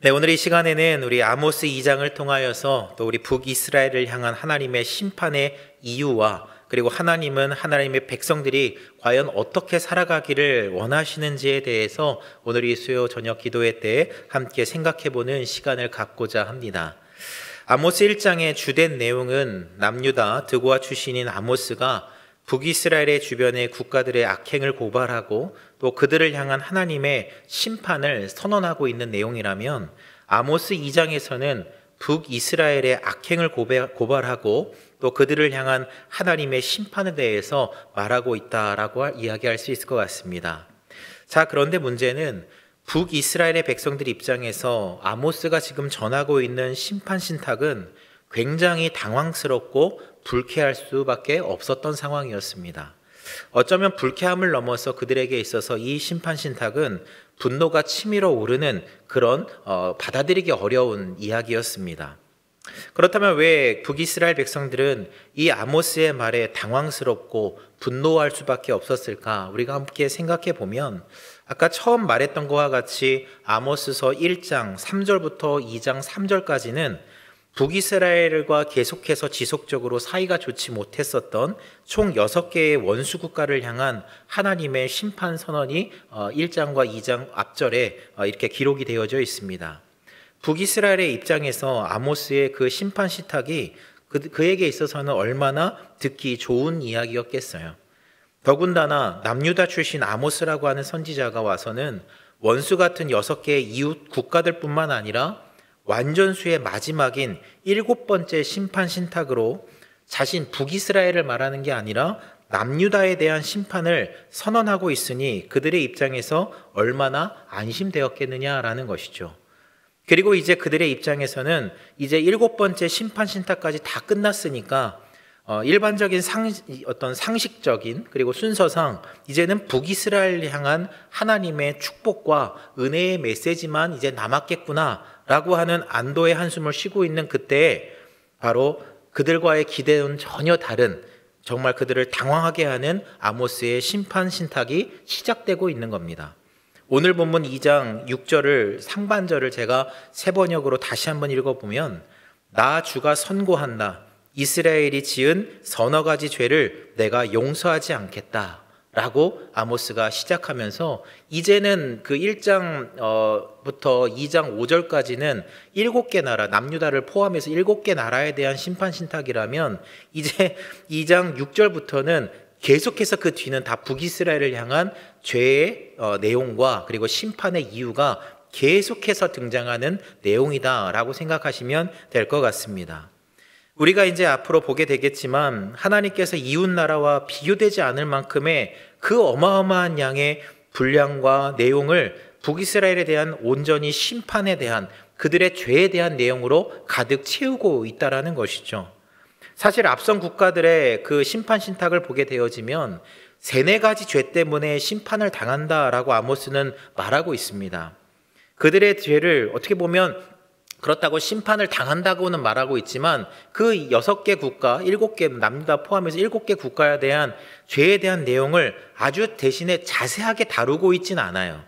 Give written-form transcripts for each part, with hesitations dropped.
네, 오늘 이 시간에는 우리 아모스 2장을 통하여서 또 우리 북이스라엘을 향한 하나님의 심판의 이유와 그리고 하나님은 하나님의 백성들이 과연 어떻게 살아가기를 원하시는지에 대해서 오늘 이 수요 저녁 기도회 때 함께 생각해보는 시간을 갖고자 합니다. 아모스 1장의 주된 내용은 남유다 드고아 출신인 아모스가 북이스라엘의 주변의 국가들의 악행을 고발하고 또 그들을 향한 하나님의 심판을 선언하고 있는 내용이라면 아모스 2장에서는 북이스라엘의 악행을 고발하고 또 그들을 향한 하나님의 심판에 대해서 말하고 있다라고 이야기할 수 있을 것 같습니다. 자, 그런데 문제는 북이스라엘의 백성들 입장에서 아모스가 지금 전하고 있는 심판 신탁은 굉장히 당황스럽고 불쾌할 수밖에 없었던 상황이었습니다. 어쩌면 불쾌함을 넘어서 그들에게 있어서 이 심판 신탁은 분노가 치밀어 오르는 그런 받아들이기 어려운 이야기였습니다. 그렇다면 왜 북이스라엘 백성들은 이 아모스의 말에 당황스럽고 분노할 수밖에 없었을까? 우리가 함께 생각해 보면 아까 처음 말했던 것과 같이 아모스서 1장 3절부터 2장 3절까지는 북이스라엘과 계속해서 지속적으로 사이가 좋지 못했었던 총 6개의 원수 국가를 향한 하나님의 심판 선언이 1장과 2장 앞절에 이렇게 기록이 되어져 있습니다. 북이스라엘의 입장에서 아모스의 그 심판 시탁이 그에게 있어서는 얼마나 듣기 좋은 이야기였겠어요. 더군다나 남유다 출신 아모스라고 하는 선지자가 와서는 원수 같은 6개의 이웃 국가들뿐만 아니라 완전수의 마지막인 7번째 심판 신탁으로 자신 북이스라엘을 말하는 게 아니라 남유다에 대한 심판을 선언하고 있으니 그들의 입장에서 얼마나 안심되었겠느냐라는 것이죠. 그리고 이제 그들의 입장에서는 이제 7번째 심판 신탁까지 다 끝났으니까 일반적인 어떤 상식적인 그리고 순서상 이제는 북이스라엘 향한 하나님의 축복과 은혜의 메시지만 이제 남았겠구나라고 하는 안도의 한숨을 쉬고 있는 그때에 바로 그들과의 기대는 전혀 다른 정말 그들을 당황하게 하는 아모스의 심판 신탁이 시작되고 있는 겁니다. 오늘 본문 2장 6절을 상반절을 제가 세 번역으로 다시 한번 읽어보면 나 주가 선고한다. 이스라엘이 지은 서너 가지 죄를 내가 용서하지 않겠다 라고 아모스가 시작하면서 이제는 그 1장부터 2장 5절까지는 7개 나라, 남유다를 포함해서 7개 나라에 대한 심판 신탁이라면 이제 2장 6절부터는 계속해서 그 뒤는 다 북이스라엘을 향한 죄의 내용과 그리고 심판의 이유가 계속해서 등장하는 내용이다라고 생각하시면 될 것 같습니다. 우리가 이제 앞으로 보게 되겠지만 하나님께서 이웃 나라와 비교되지 않을 만큼의 그 어마어마한 양의 분량과 내용을 북이스라엘에 대한 온전히 심판에 대한 그들의 죄에 대한 내용으로 가득 채우고 있다라는 것이죠. 사실 앞선 국가들의 그 심판 신탁을 보게 되어지면 세네 가지 죄 때문에 심판을 당한다라고 아모스는 말하고 있습니다. 그들의 죄를 어떻게 보면 그렇다고 심판을 당한다고는 말하고 있지만 그 6개 국가, 7개 남유다 포함해서 7개 국가에 대한 죄에 대한 내용을 아주 대신에 자세하게 다루고 있진 않아요.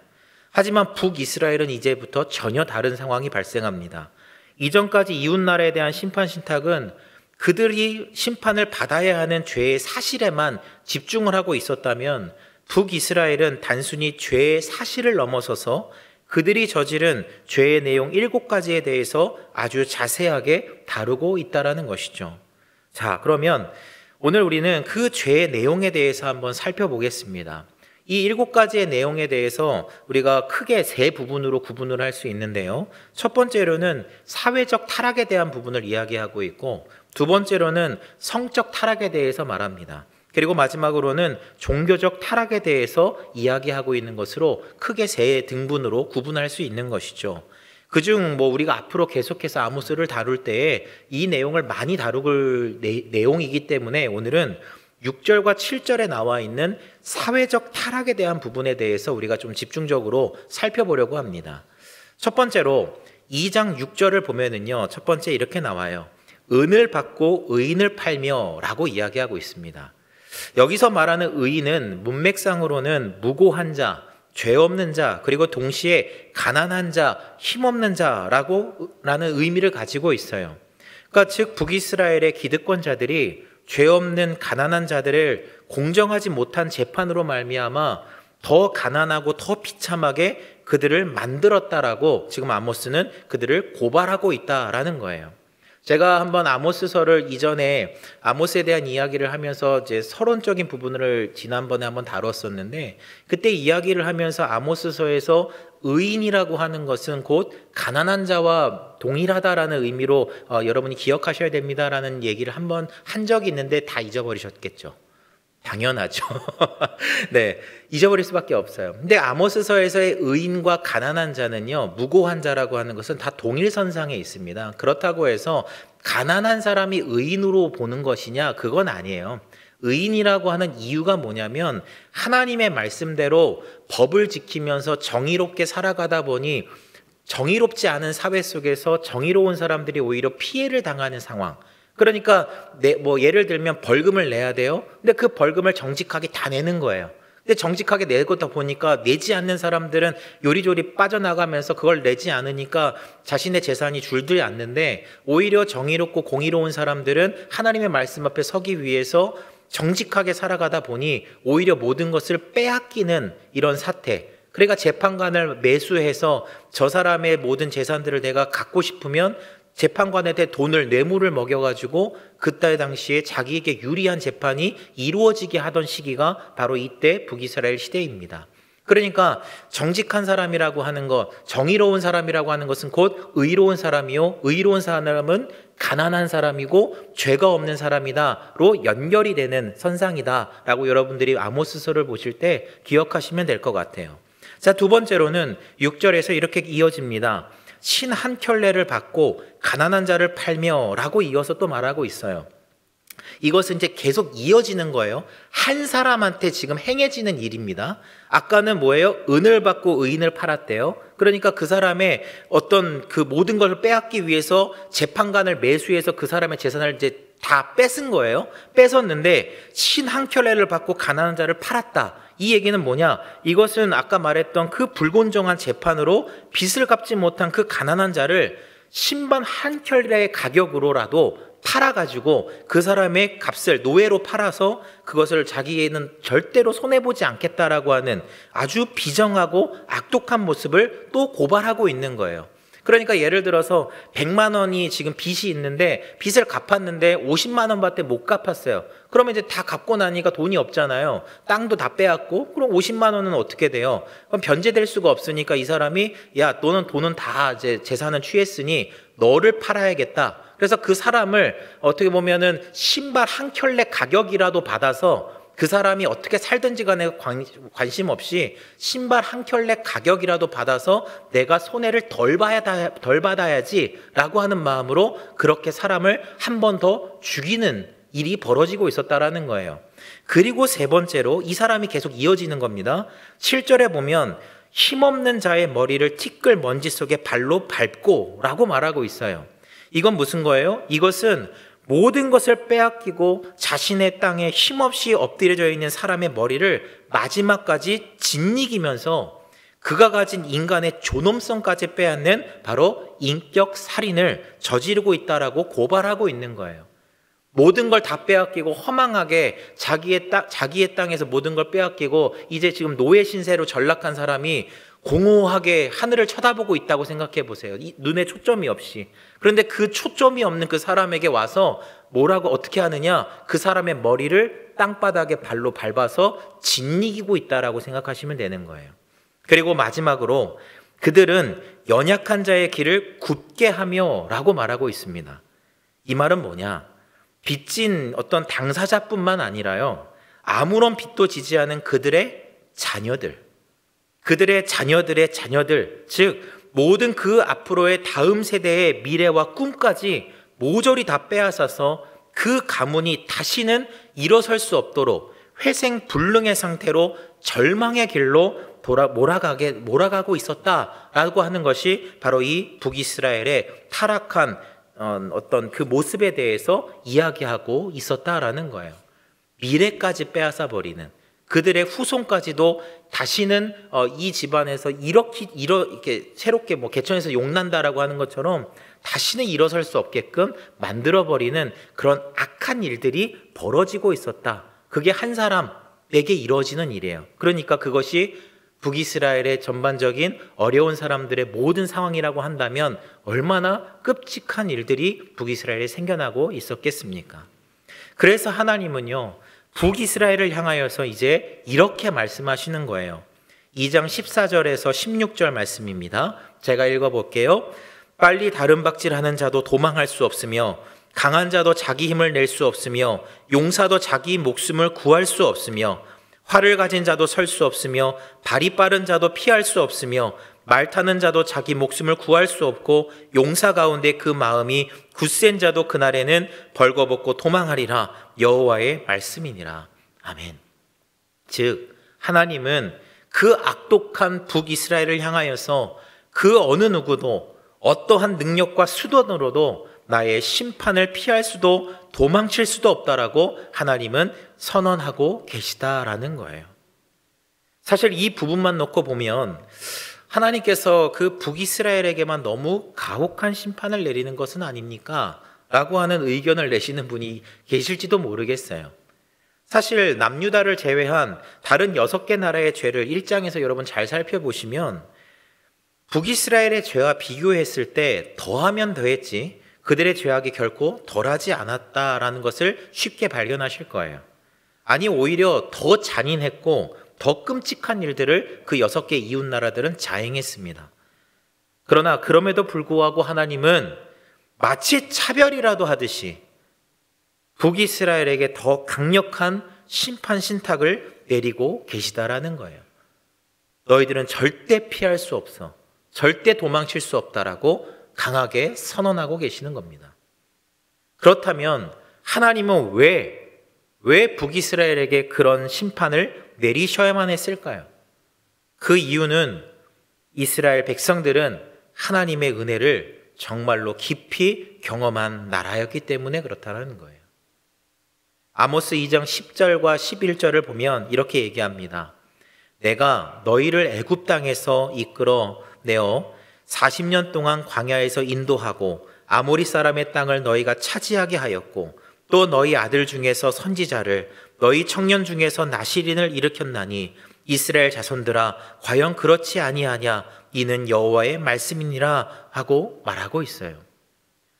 하지만 북이스라엘은 이제부터 전혀 다른 상황이 발생합니다. 이전까지 이웃나라에 대한 심판 신탁은 그들이 심판을 받아야 하는 죄의 사실에만 집중을 하고 있었다면 북이스라엘은 단순히 죄의 사실을 넘어서서 그들이 저지른 죄의 내용 7가지에 대해서 아주 자세하게 다루고 있다는 것이죠. 자, 그러면 오늘 우리는 그 죄의 내용에 대해서 한번 살펴보겠습니다. 이 7가지의 내용에 대해서 우리가 크게 3부분으로 구분을 할 수 있는데요. 첫 번째로는 사회적 타락에 대한 부분을 이야기하고 있고 두 번째로는 성적 타락에 대해서 말합니다. 그리고 마지막으로는 종교적 타락에 대해서 이야기하고 있는 것으로 크게 3등분으로 구분할 수 있는 것이죠. 그중 우리가 앞으로 계속해서 아모스를 다룰 때에 이 내용을 많이 다룰 내용이기 때문에 오늘은 6절과 7절에 나와 있는 사회적 타락에 대한 부분에 대해서 우리가 좀 집중적으로 살펴보려고 합니다. 첫 번째로 2장 6절을 보면은요, 첫 번째 이렇게 나와요. 은을 받고 의인을 팔며 라고 이야기하고 있습니다. 여기서 말하는 의인은 문맥상으로는 무고한 자, 죄 없는 자, 그리고 동시에 가난한 자, 힘없는 자라는 의미를 가지고 있어요. 그러니까 즉 북이스라엘의 기득권자들이 죄 없는 가난한 자들을 공정하지 못한 재판으로 말미암아 더 가난하고 더 비참하게 그들을 만들었다라고 지금 아모스는 그들을 고발하고 있다라는 거예요. 제가 한번 아모스서를 이전에 아모스에 대한 이야기를 하면서 이제 서론적인 부분을 지난번에 한번 다뤘었는데, 그때 이야기를 하면서 아모스서에서 의인이라고 하는 것은 곧 가난한 자와 동일하다라는 의미로 여러분이 기억하셔야 됩니다라는 얘기를 한번 한 적이 있는데 다 잊어버리셨겠죠. 당연하죠. 네, 잊어버릴 수밖에 없어요. 근데 아모스서에서의 의인과 가난한 자는요, 무고한 자라고 하는 것은 다 동일선상에 있습니다. 그렇다고 해서 가난한 사람이 의인으로 보는 것이냐, 그건 아니에요. 의인이라고 하는 이유가 뭐냐면 하나님의 말씀대로 법을 지키면서 정의롭게 살아가다 보니 정의롭지 않은 사회 속에서 정의로운 사람들이 오히려 피해를 당하는 상황. 그러니까 예를 들면 벌금을 내야 돼요. 근데 그 벌금을 정직하게 다 내는 거예요. 근데 정직하게 내고다 보니까 내지 않는 사람들은 요리조리 빠져나가면서 그걸 내지 않으니까 자신의 재산이 줄지 않는데, 오히려 정의롭고 공의로운 사람들은 하나님의 말씀 앞에 서기 위해서 정직하게 살아가다 보니 오히려 모든 것을 빼앗기는 이런 사태. 그러니까 재판관을 매수해서 저 사람의 모든 재산들을 내가 갖고 싶으면 재판관한테 돈을 뇌물을 먹여가지고 그때 당시에 자기에게 유리한 재판이 이루어지게 하던 시기가 바로 이때 북이스라엘 시대입니다. 그러니까 정직한 사람이라고 하는 것, 정의로운 사람이라고 하는 것은 곧 의로운 사람이요, 의로운 사람은 가난한 사람이고 죄가 없는 사람이다로 연결이 되는 선상이다라고 여러분들이 아모스서를 보실 때 기억하시면 될 것 같아요. 자, 두 번째로는 6절에서 이렇게 이어집니다. 신 한 켤레를 받고 가난한 자를 팔며 라고 이어서 또 말하고 있어요. 이것은 이제 계속 이어지는 거예요. 한 사람한테 지금 행해지는 일입니다. 아까는 뭐예요? 은을 받고 의인을 팔았대요. 그러니까 그 사람의 어떤 그 모든 걸 빼앗기 위해서 재판관을 매수해서 그 사람의 재산을 이제 다 뺏은 거예요. 뺏었는데 신 한 켤레를 받고 가난한 자를 팔았다. 이 얘기는 뭐냐? 이것은 아까 말했던 그 불공정한 재판으로 빚을 갚지 못한 그 가난한 자를 신반 한 켤레의 가격으로라도 팔아가지고 그 사람의 값을 노예로 팔아서 그것을 자기에는 절대로 손해보지 않겠다라고 하는 아주 비정하고 악독한 모습을 또 고발하고 있는 거예요. 그러니까 예를 들어서 100만 원이 지금 빚이 있는데 빚을 갚았는데 50만 원밖에 못 갚았어요. 그러면 이제 다 갚고 나니까 돈이 없잖아요. 땅도 다 빼앗고, 그럼 50만 원은 어떻게 돼요? 그럼 변제될 수가 없으니까 이 사람이 야, 너는 돈은 다 이제 재산은 취했으니 너를 팔아야겠다. 그래서 그 사람을 어떻게 보면은 신발 한 켤레 가격이라도 받아서 그 사람이 어떻게 살든지 간에 관심 없이 신발 한 켤레 가격이라도 받아서 내가 손해를 덜 받아야지 라고 하는 마음으로 그렇게 사람을 한 번 더 죽이는 일이 벌어지고 있었다라는 거예요. 그리고 세 번째로 이 사람이 계속 이어지는 겁니다. 7절에 보면 힘없는 자의 머리를 티끌 먼지 속에 발로 밟고 라고 말하고 있어요. 이건 무슨 거예요? 이것은 모든 것을 빼앗기고 자신의 땅에 힘없이 엎드려져 있는 사람의 머리를 마지막까지 짓이기면서 그가 가진 인간의 존엄성까지 빼앗는 바로 인격 살인을 저지르고 있다라고 고발하고 있는 거예요. 모든 걸 다 빼앗기고 허망하게 자기의 땅에서 모든 걸 빼앗기고 이제 지금 노예 신세로 전락한 사람이 공허하게 하늘을 쳐다보고 있다고 생각해 보세요. 눈에 초점이 없이. 그런데 그 초점이 없는 그 사람에게 와서 뭐라고 어떻게 하느냐? 그 사람의 머리를 땅바닥에 발로 밟아서 짓이기고 있다라고 생각하시면 되는 거예요. 그리고 마지막으로 그들은 연약한 자의 길을 굳게 하며 라고 말하고 있습니다. 이 말은 뭐냐? 빚진 어떤 당사자뿐만 아니라요, 아무런 빚도 지지 않은 그들의 자녀들, 그들의 자녀들의 자녀들, 즉 모든 그 앞으로의 다음 세대의 미래와 꿈까지 모조리 다 빼앗아서 그 가문이 다시는 일어설 수 없도록 회생불능의 상태로 절망의 길로 몰아가고 있었다라고 하는 것이 바로 이 북이스라엘의 타락한 어떤 그 모습에 대해서 이야기하고 있었다라는 거예요. 미래까지 빼앗아 버리는, 그들의 후손까지도 다시는 이 집안에서 이렇게 새롭게 개천에서 용난다라고 하는 것처럼 다시는 일어설 수 없게끔 만들어버리는 그런 악한 일들이 벌어지고 있었다. 그게 한 사람에게 이루어지는 일이에요. 그러니까 그것이 북이스라엘의 전반적인 어려운 사람들의 모든 상황이라고 한다면 얼마나 끔찍한 일들이 북이스라엘에 생겨나고 있었겠습니까? 그래서 하나님은요, 북이스라엘을 향하여서 이제 이렇게 말씀하시는 거예요. 2장 14절에서 16절 말씀입니다. 제가 읽어볼게요. 빨리 다름박질하는 자도 도망할 수 없으며 강한 자도 자기 힘을 낼 수 없으며 용사도 자기 목숨을 구할 수 없으며 활을 가진 자도 설 수 없으며 발이 빠른 자도 피할 수 없으며 말 타는 자도 자기 목숨을 구할 수 없고 용사 가운데 그 마음이 굳센 자도 그날에는 벌거벗고 도망하리라. 여호와의 말씀이니라. 아멘. 즉 하나님은 그 악독한 북이스라엘을 향하여서 그 어느 누구도 어떠한 능력과 수단으로도 나의 심판을 피할 수도 도망칠 수도 없다라고 하나님은 선언하고 계시다라는 거예요. 사실 이 부분만 놓고 보면 하나님께서 그 북이스라엘에게만 너무 가혹한 심판을 내리는 것은 아닙니까? 라고 하는 의견을 내시는 분이 계실지도 모르겠어요. 사실 남유다를 제외한 다른 6개 나라의 죄를 1장에서 여러분 잘 살펴보시면 북이스라엘의 죄와 비교했을 때 더하면 더했지 그들의 죄악이 결코 덜하지 않았다라는 것을 쉽게 발견하실 거예요. 아니 오히려 더 잔인했고 더 끔찍한 일들을 그 6개 이웃 나라들은 자행했습니다. 그러나 그럼에도 불구하고 하나님은 마치 차별이라도 하듯이 북이스라엘에게 더 강력한 심판 신탁을 내리고 계시다라는 거예요. 너희들은 절대 피할 수 없어. 절대 도망칠 수 없다라고 강하게 선언하고 계시는 겁니다. 그렇다면 하나님은 왜 북이스라엘에게 그런 심판을 내리셔야만 했을까요? 그 이유는 이스라엘 백성들은 하나님의 은혜를 정말로 깊이 경험한 나라였기 때문에 그렇다는 거예요. 아모스 2장 10절과 11절을 보면 이렇게 얘기합니다. 내가 너희를 애굽 땅에서 이끌어 내어 40년 동안 광야에서 인도하고 아모리 사람의 땅을 너희가 차지하게 하였고 또 너희 아들 중에서 선지자를 너희 청년 중에서 나시린을 일으켰나니 이스라엘 자손들아 과연 그렇지 아니하냐 이는 여호와의 말씀이니라 하고 말하고 있어요.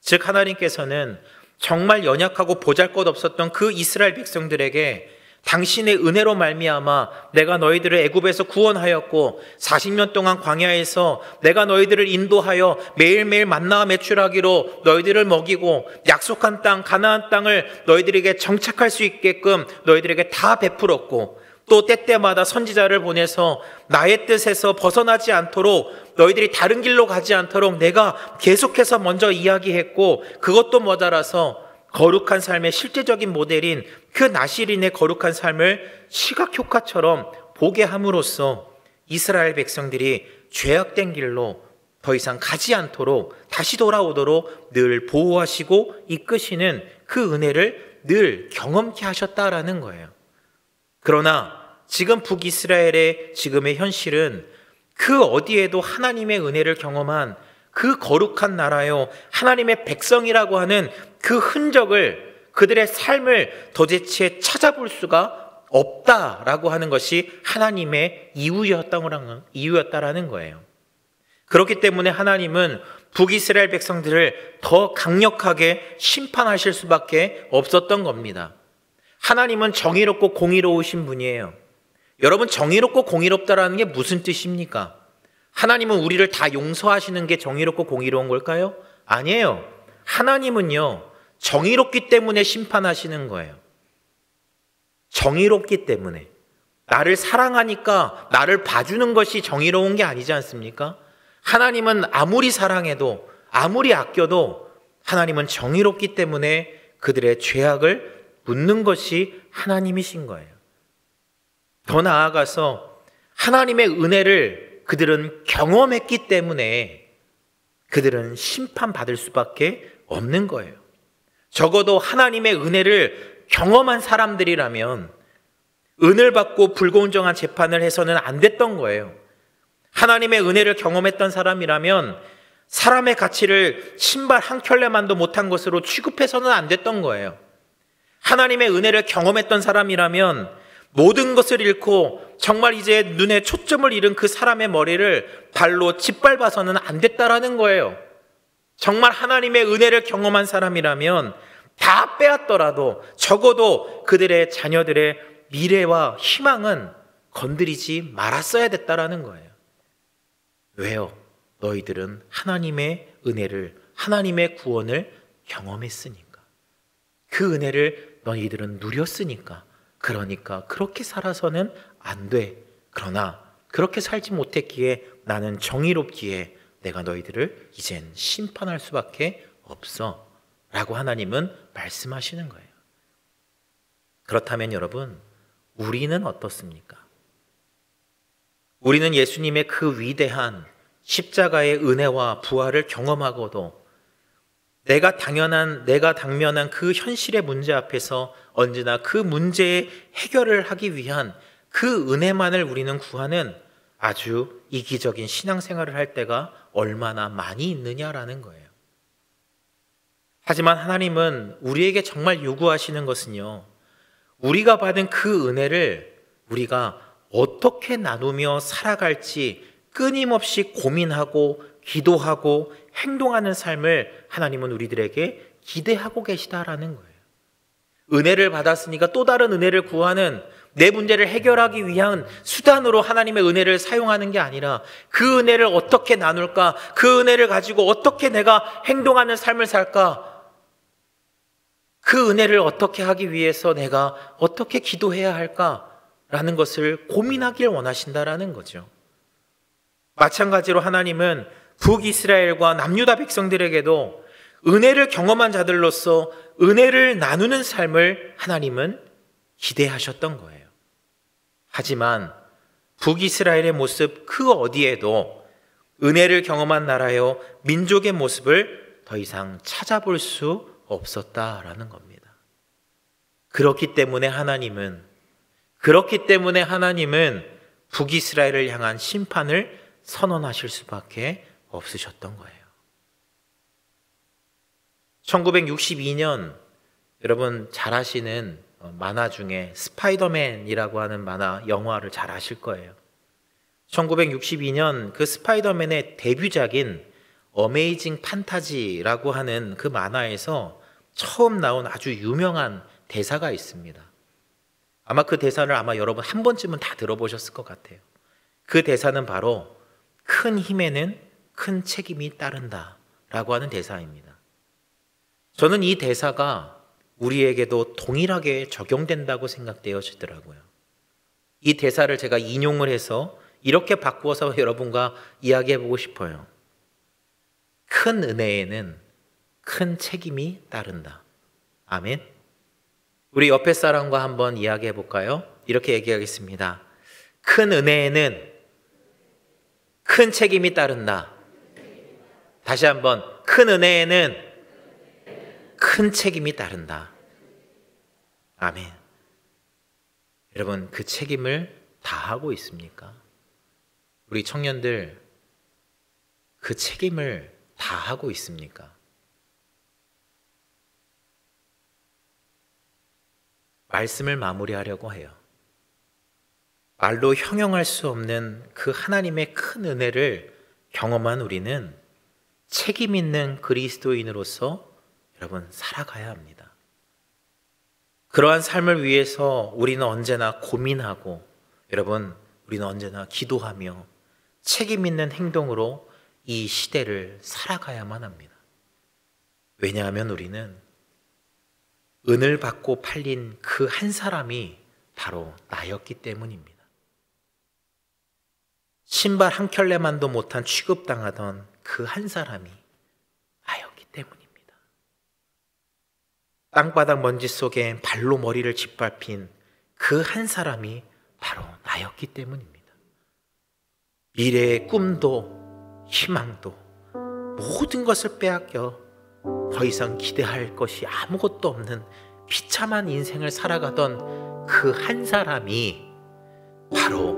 즉 하나님께서는 정말 연약하고 보잘것없었던 그 이스라엘 백성들에게 당신의 은혜로 말미암아 내가 너희들을 애굽에서 구원하였고 40년 동안 광야에서 내가 너희들을 인도하여 매일매일 만나와 매출하기로 너희들을 먹이고 약속한 땅 가나안 땅을 너희들에게 정착할 수 있게끔 너희들에게 다 베풀었고 또 때때마다 선지자를 보내서 나의 뜻에서 벗어나지 않도록 너희들이 다른 길로 가지 않도록 내가 계속해서 먼저 이야기했고 그것도 모자라서 거룩한 삶의 실제적인 모델인 그 나시린의 거룩한 삶을 시각효과처럼 보게 함으로써 이스라엘 백성들이 죄악된 길로 더 이상 가지 않도록 다시 돌아오도록 늘 보호하시고 이끄시는 그 은혜를 늘 경험케 하셨다라는 거예요. 그러나 지금 북이스라엘의 지금의 현실은 그 어디에도 하나님의 은혜를 경험한 그 거룩한 나라요 하나님의 백성이라고 하는 그 흔적을 그들의 삶을 도대체 찾아볼 수가 없다라고 하는 것이 하나님의 이유였다라는 거예요. 그렇기 때문에 하나님은 북이스라엘 백성들을 더 강력하게 심판하실 수밖에 없었던 겁니다. 하나님은 정의롭고 공의로우신 분이에요. 여러분 정의롭고 공의롭다라는 게 무슨 뜻입니까? 하나님은 우리를 다 용서하시는 게 정의롭고 공의로운 걸까요? 아니에요. 하나님은요 정의롭기 때문에 심판하시는 거예요. 정의롭기 때문에. 나를 사랑하니까 나를 봐주는 것이 정의로운 게 아니지 않습니까? 하나님은 아무리 사랑해도 아무리 아껴도 하나님은 정의롭기 때문에 그들의 죄악을 묻는 것이 하나님이신 거예요. 더 나아가서 하나님의 은혜를 그들은 경험했기 때문에 그들은 심판받을 수밖에 없는 거예요. 적어도 하나님의 은혜를 경험한 사람들이라면 은을 받고 불공정한 재판을 해서는 안 됐던 거예요. 하나님의 은혜를 경험했던 사람이라면 사람의 가치를 신발 한 켤레만도 못한 것으로 취급해서는 안 됐던 거예요. 하나님의 은혜를 경험했던 사람이라면 모든 것을 잃고 정말 이제 눈에 초점을 잃은 그 사람의 머리를 발로 짓밟아서는 안 됐다라는 거예요. 정말 하나님의 은혜를 경험한 사람이라면 다 빼앗더라도 적어도 그들의 자녀들의 미래와 희망은 건드리지 말았어야 됐다라는 거예요. 왜요? 너희들은 하나님의 은혜를, 하나님의 구원을 경험했으니까. 그 은혜를 너희들은 누렸으니까. 그러니까 그렇게 살아서는 안 돼. 그러나 그렇게 살지 못했기에 나는 정의롭기에 내가 너희들을 이젠 심판할 수밖에 없어 라고 하나님은 말씀하시는 거예요. 그렇다면 여러분, 우리는 어떻습니까? 우리는 예수님의 그 위대한 십자가의 은혜와 부활을 경험하고도 내가 당면한 그 현실의 문제 앞에서 언제나 그 문제의 해결을 하기 위한 그 은혜만을 우리는 구하는 아주 이기적인 신앙생활을 할 때가 얼마나 많이 있느냐라는 거예요. 하지만 하나님은 우리에게 정말 요구하시는 것은요, 우리가 받은 그 은혜를 우리가 어떻게 나누며 살아갈지 끊임없이 고민하고 기도하고 행동하는 삶을 하나님은 우리들에게 기대하고 계시다라는 거예요. 은혜를 받았으니까 또 다른 은혜를 구하는, 내 문제를 해결하기 위한 수단으로 하나님의 은혜를 사용하는 게 아니라 그 은혜를 어떻게 나눌까? 그 은혜를 가지고 어떻게 내가 행동하는 삶을 살까? 그 은혜를 어떻게 하기 위해서 내가 어떻게 기도해야 할까라는 것을 고민하길 원하신다라는 거죠. 마찬가지로 하나님은 북이스라엘과 남유다 백성들에게도 은혜를 경험한 자들로서 은혜를 나누는 삶을 하나님은 기대하셨던 거예요. 하지만 북이스라엘의 모습 그 어디에도 은혜를 경험한 나라요 민족의 모습을 더 이상 찾아볼 수 없었다라는 겁니다. 그렇기 때문에 하나님은 북이스라엘을 향한 심판을 선언하실 수밖에 없으셨던 거예요. 1962년 여러분 잘 아시는 만화 중에 스파이더맨이라고 하는 만화 영화를 잘 아실 거예요. 1962년 그 스파이더맨의 데뷔작인 어메이징 판타지라고 하는 그 만화에서 처음 나온 아주 유명한 대사가 있습니다. 아마 그 대사를 여러분 한 번쯤은 다 들어보셨을 것 같아요. 그 대사는 바로 큰 힘에는 큰 책임이 따른다 라고 하는 대사입니다. 저는 이 대사가 우리에게도 동일하게 적용된다고 생각되어지더라고요. 이 대사를 제가 인용을 해서 이렇게 바꾸어서 여러분과 이야기해 보고 싶어요. 큰 은혜에는 큰 책임이 따른다. 아멘. 우리 옆에 사람과 한번 이야기해 볼까요? 이렇게 얘기하겠습니다. 큰 은혜에는 큰 책임이 따른다. 다시 한번, 큰 은혜에는 큰 책임이 따른다. 아멘. 여러분, 그 책임을 다 하고 있습니까? 우리 청년들, 그 책임을 다 하고 있습니까? 말씀을 마무리하려고 해요. 말로 형용할 수 없는 그 하나님의 큰 은혜를 경험한 우리는 책임 있는 그리스도인으로서 여러분 살아가야 합니다. 그러한 삶을 위해서 우리는 언제나 고민하고 여러분 우리는 언제나 기도하며 책임 있는 행동으로 이 시대를 살아가야만 합니다. 왜냐하면 우리는 은을 받고 팔린 그 한 사람이 바로 나였기 때문입니다. 신발 한 켤레만도 못한 취급당하던 그 한 사람이 나였기 때문입니다. 땅바닥 먼지 속에 발로 머리를 짓밟힌 그 한 사람이 바로 나였기 때문입니다. 미래의 꿈도 희망도 모든 것을 빼앗겨 더 이상 기대할 것이 아무것도 없는 비참한 인생을 살아가던 그 한 사람이 바로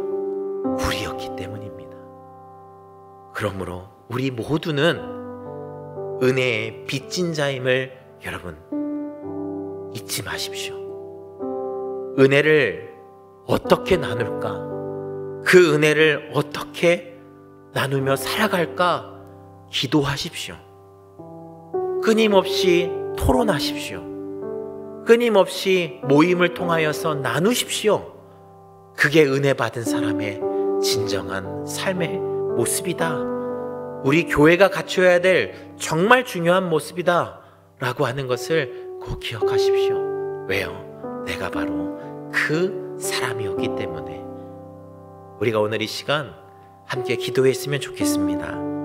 우리였기 때문입니다. 그러므로 우리 모두는 은혜의 빚진 자임을 여러분 잊지 마십시오. 은혜를 어떻게 나눌까? 그 은혜를 어떻게 나누며 살아갈까? 기도하십시오. 끊임없이 토론하십시오. 끊임없이 모임을 통하여서 나누십시오. 그게 은혜 받은 사람의 진정한 삶의 모습이다. 우리 교회가 갖춰야 될 정말 중요한 모습이다 라고 하는 것을 꼭 기억하십시오. 왜요? 내가 바로 그 사람이었기 때문에. 우리가 오늘 이 시간 함께 기도했으면 좋겠습니다.